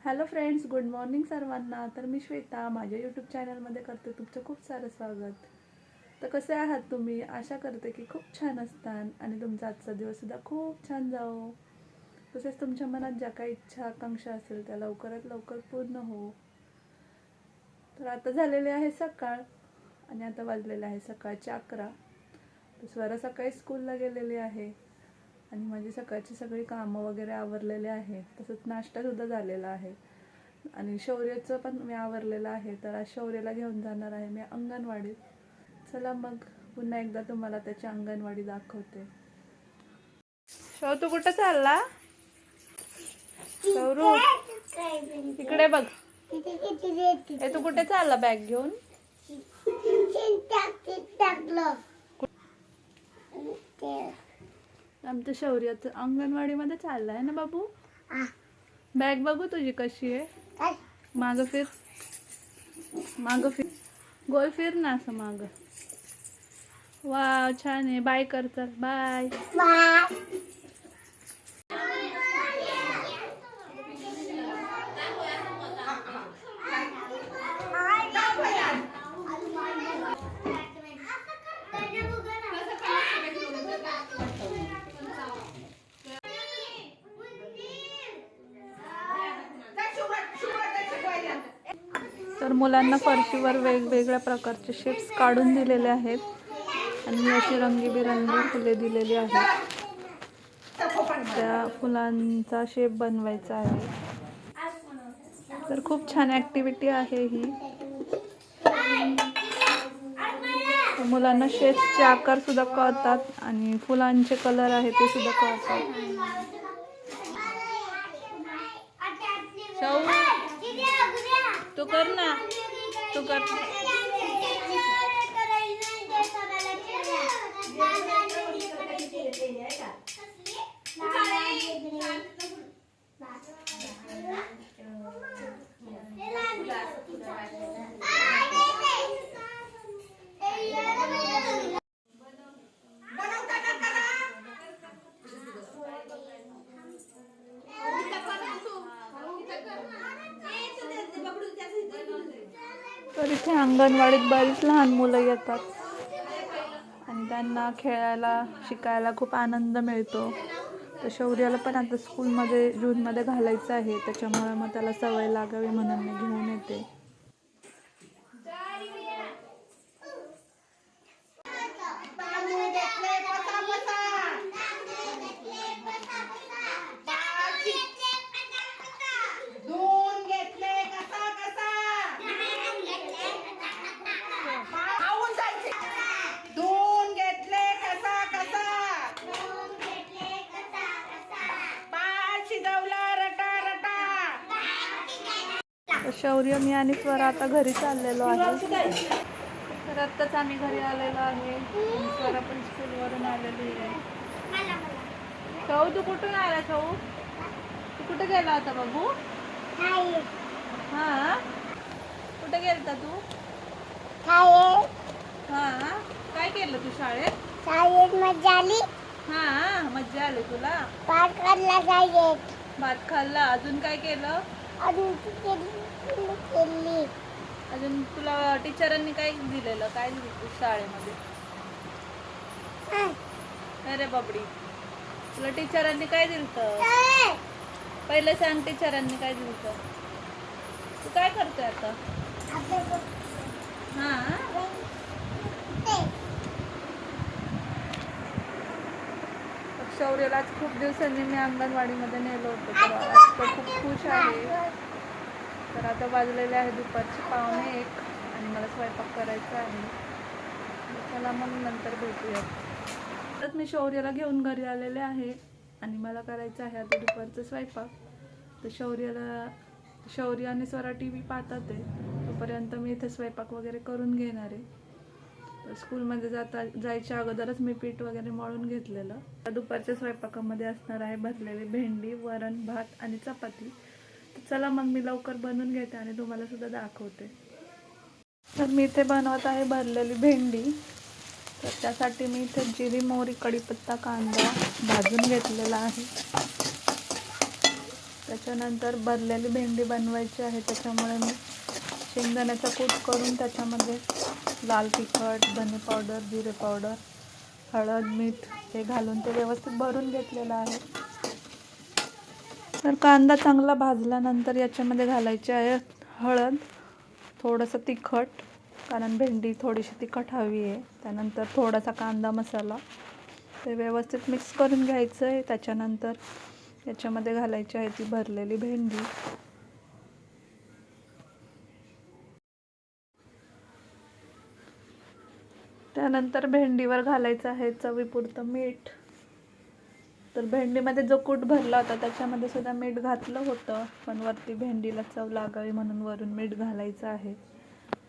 Hello friends, good morning सर्वांना. तर मी श्वेता माझ्या यूट्यूब चॅनलमध्ये करते तुमचं खूप सारं स्वागत. तर कसे आहात तुम्ही? आशा करते की खूप छान असतात आणि तुमचा आजचा दिवससुद्धा खूप छान जावो. तसेच तुमच्या मनात ज्या काही इच्छा आकांक्षा असेल त्या लवकरात लवकर पूर्ण हो. तर आता झालेले आहे सकाळ आणि आता वाजलेले आहे सकाळचे 11. तर स्वरा सकाळी स्कूलला गेलेली आहे आणि माझी सकाळची सगळी कामं वगैरे आवरलेले आहे. तसंच नाश्तासुद्धा झालेला आहे आणि शौर्याचं पण मी आवरलेलं आहे. तर आज शौर्याला घेऊन जाणार आहे मी अंगणवाडीत. चला मग पुन्हा एकदा तुम्हाला त्याची अंगणवाडी दाखवते. शौ, तू कुठं चालला? शौरू, इकडे बघ. ए, तू कुठे चालला बॅग घेऊन? आमचं शौर्याचं अंगणवाडीमध्ये चाललंय ना बाबू. बॅग बघू तुझी कशी आहे. मागं फिर, मागं फिर, गोल फिर ना असं मागं. वाव, छान आहे. बाय कर, चल बाय. तर मुलांना फरशीवर वेगवेगळ्या प्रकारचे शेप्स काढून दिलेले आहेत आणि अशी रंगीबेरंगी फुले दिलेली आहेत. त्या फुलांचा शेप बनवायचा आहे. तर खूप छान ॲक्टिव्हिटी आहे ही. मुलांना शेप्सचे आकार सुद्धा कळतात आणि फुलांचे कलर आहे ते सुद्धा कळतात. तू कर ना, तू कर. तर इथे अंगणवाडीत बरीच लहान मुलं येतात आणि त्यांना खेळायला शिकायला खूप आनंद मिळतो. तर शौर्याला पण आता स्कूलमध्ये जूनमध्ये घालायचं आहे, त्याच्यामुळे मग त्याला सवय लागावी म्हणून मी घेऊन येते. शौर्य, मी आणि स्वरा आता घरी चाललेलो आहे. तर आत्ताच आम्ही घरी आलेलो आहे. स्वरा पण स्कूलवरून आलेली आहे. शौ, तू कुठून आला? शौ, तू कुठे गेला होता बाबू? हा, कुठे गेलता तू? हा, काय केलं तू शाळेत? मजा आली. हा, मज्जा आली तुला. भात खाल्ला शाळेत. भात खाल्ला. अजून काय केलं? अजून तुला टीचरांनी काय दिलेलं? काय दिलं शाळेमध्ये? अरे बाबडी, तुला टीचरांनी काय दिलं? पहिले सांग, टीचरांनी काय दिलं? तू काय करतोय आता? हा, शौर्याला आज खूप दिवसांनी मी अंगणवाडीमध्ये नेलं होतं, तर आज तो खूप खुश आहे. तर आता वाजलेले आहे दुपारचे 12:45 आणि मला स्वयंपाक करायचा आहे. चला मग नंतर भेटूयात. तर मी शौर्याला घेऊन घरी आलेले आहे आणि मला करायचं आहे आता दुपारचं स्वयंपाक. तर शौर्य आणि स्वरा TV पाहतात आहे, तोपर्यंत मी इथे स्वयंपाक वगैरे करून घेणार आहे. स्कूलमध्ये जायच्या अगोदरच मी पीठ वगैरे मळून घेतलेलं. दुपारच्या स्वयंपाकामध्ये असणार आहे भरलेली भेंडी, वरण, भात आणि चपाती. चला मग मी लवकर बनवून घेते आणि तुम्हाला सुद्धा दाखवते. तर मी इथे बनवत आहे भरलेली भेंडी. तर त्यासाठी मी इथे जिरी, मोहरी, कढीपत्ता, कांदा भाजून घेतलेला आहे. त्याच्यानंतर भरलेली भेंडी बनवायची आहे, त्याच्यामुळे मी शेंगदाण्याचा कूट करून त्याच्यामध्ये लाल तिखट, धने पावडर, जिरे पावडर, हळद, मीठ हे घालून ते व्यवस्थित भरून घेतलेलं आहे. तर कांदा चांगला भाजल्यानंतर याच्यामध्ये घालायची आहे हळद, थोडंसं तिखट, कारण भेंडी थोडीशी तिखट हवी आहे. त्यानंतर थोडासा कांदा मसाला, ते व्यवस्थित मिक्स करून घ्यायचं आहे. त्याच्यानंतर याच्यामध्ये घालायची आहे ती भरलेली भेंडी. त्यानंतर भेंडीवर घालायचं आहे चवीपुरतं मीठ. तर भेंडीमध्ये जो कूट भरला होता त्याच्यामध्ये सुद्धा मीठ घातलं होतं, पण वरती भेंडीला चव लागावी म्हणून वरून मीठ घालायचं आहे.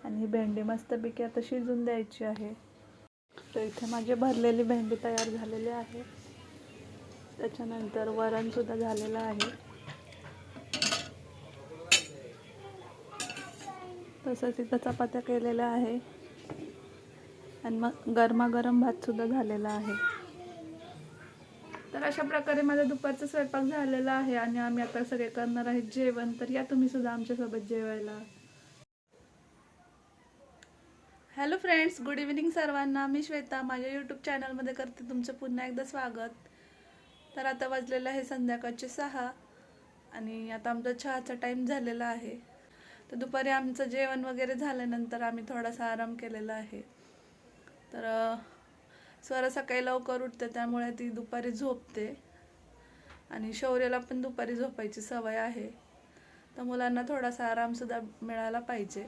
आणि ही भेंडी मस्तपैकी आता शिजून द्यायची आहे. तर इथे माझी भरलेली भेंडी तयार झालेली आहे. त्याच्यानंतर वरणसुद्धा झालेलं आहे. तसंच इथं चपात्या केलेल्या आहे आणि मग गरमागरम भातसुद्धा झालेला आहे. तर अशा प्रकारे माझा दुपारचा स्वयंपाक झालेला आहे आणि आम्ही आता सगळे करणार आहे जेवण. तर या तुम्ही सुद्धा आमच्यासोबत जेवायला. हॅलो फ्रेंड्स, गुड इव्हिनिंग सर्वांना. मी श्वेता माझ्या यूट्यूब चॅनलमध्ये करते तुमचं पुन्हा एकदा स्वागत. तर आता वाजलेलं आहे संध्याकाळचे 6 आणि आता आमचा चहाचा टाईम झालेला आहे. तर दुपारी आमचं जेवण वगैरे झाल्यानंतर आम्ही थोडासा आराम केलेला आहे. तर स्वरा सकाळी लवकर उठते, त्यामुळे ती दुपारी झोपते आणि शौर्याला पण दुपारी झोपायची सवय आहे. तर मुलांना थोडासा आरामसुद्धा मिळाला पाहिजे.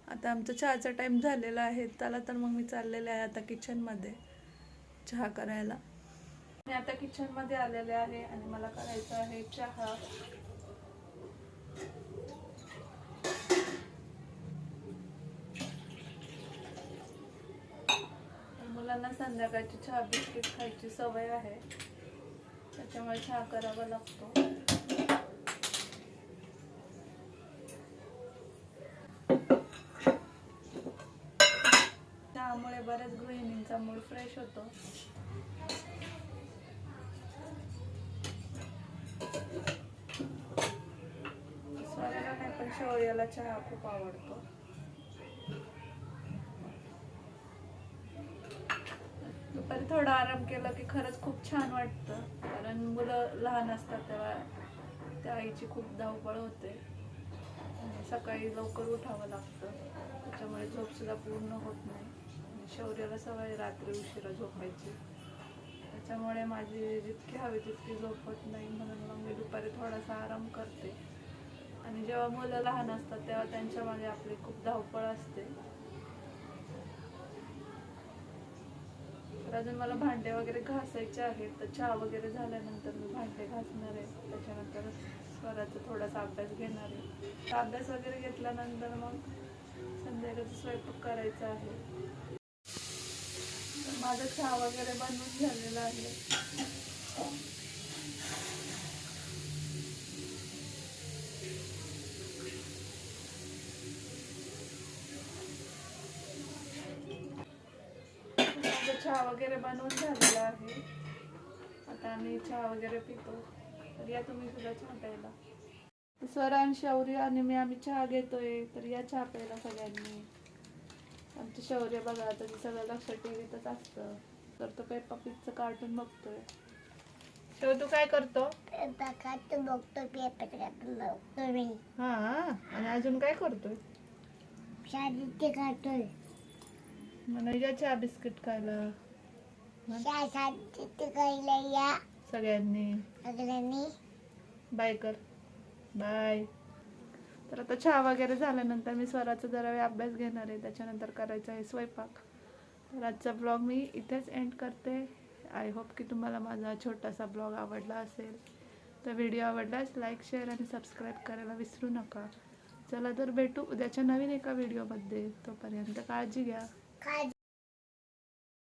आता आमचा चहाचा टाईम झालेला आहे. त्याला तर मग मी चाललेले आहे आता किचनमध्ये चहा करायला. मी आता किचनमध्ये आलेले आहे आणि मला करायचा आहे चहा. मुलांना संध्याकाळची चहा बिस्किट खायची सवय आहे, त्याच्यामुळे चहा करावा लागतो. त्यामुळे बऱ्याच गृहिणींचा मूड फ्रेश होतो. स्वराला नाही पण शौर्याला चहा खूप आवडतो. दुपारी थोडा आराम केला की खरंच खूप छान वाटतं, कारण मुलं लहान असतात तेव्हा त्या आईची खूप धावपळ होते आणि सकाळी लवकर उठावं लागतं, त्याच्यामुळे झोपसुद्धा पूर्ण होत नाही. शौर्याला सवय रात्री उशिरा झोपायची, त्याच्यामुळे माझी जितकी हवी तितकी झोप होत नाही. म्हणून मग मी दुपारी थोडासा आराम करते. आणि जेव्हा मुलं लहान असतात तेव्हा त्यांच्या मागे आपली खूप धावपळ असते. तर अजून मला भांडे वगैरे घासायचे आहेत. तर चहा वगैरे झाल्यानंतर मी भांडे घासणार आहे. त्याच्यानंतर स्वराचा थोडासा अभ्यास घेणार आहे. अभ्यास वगैरे घेतल्यानंतर मग संध्याकाळचा स्वयंपाक करायचा आहे. तर माझा चहा वगैरे बनवून झालेला आहे. चहा वगैरे बनवून झालेला आहे. आता आम्ही चहा वगैरे पितो. तर या तुम्ही सुद्धा चहा प्यायला. स्वरा आणि शौर्य आणि आम्ही चहा घेतोय. तर या चहा प्यायला सगळ्यांनी. आमचं शौर्य बघा आता सगळं लक्ष टीव्हीतच असतं. तर तो पेप्पा पिगचं कार्टून बघतोय. शौर्य तू काय करतो? कार्टून बघतो, पेपर कार्टून बघतो मी. हा, आणि अजून काय करतोय? शाळेचे कार्टून. मला या चहा बिस्किट खायला. शाळेचे खायला या सगळ्यांनी. सगळ्यांनी बाय कर. बाय. तर आता चहा वगैरे झाल्यानंतर मी स्वराचा जरा वेळ अभ्यास घेणार आहे. त्याच्यानंतर करायचा आहे स्वयंपाक. तर आजचा ब्लॉग मी इथेच एंड करते. आय होप की तुम्हाला माझा छोटासा ब्लॉग आवडला असेल. तर व्हिडिओ आवडल्यास लाईक, शेअर आणि सबस्क्राईब करायला विसरू नका. चला तर भेटू उद्याच्या नवीन एका व्हिडिओमध्ये. तोपर्यंत काळजी घ्या.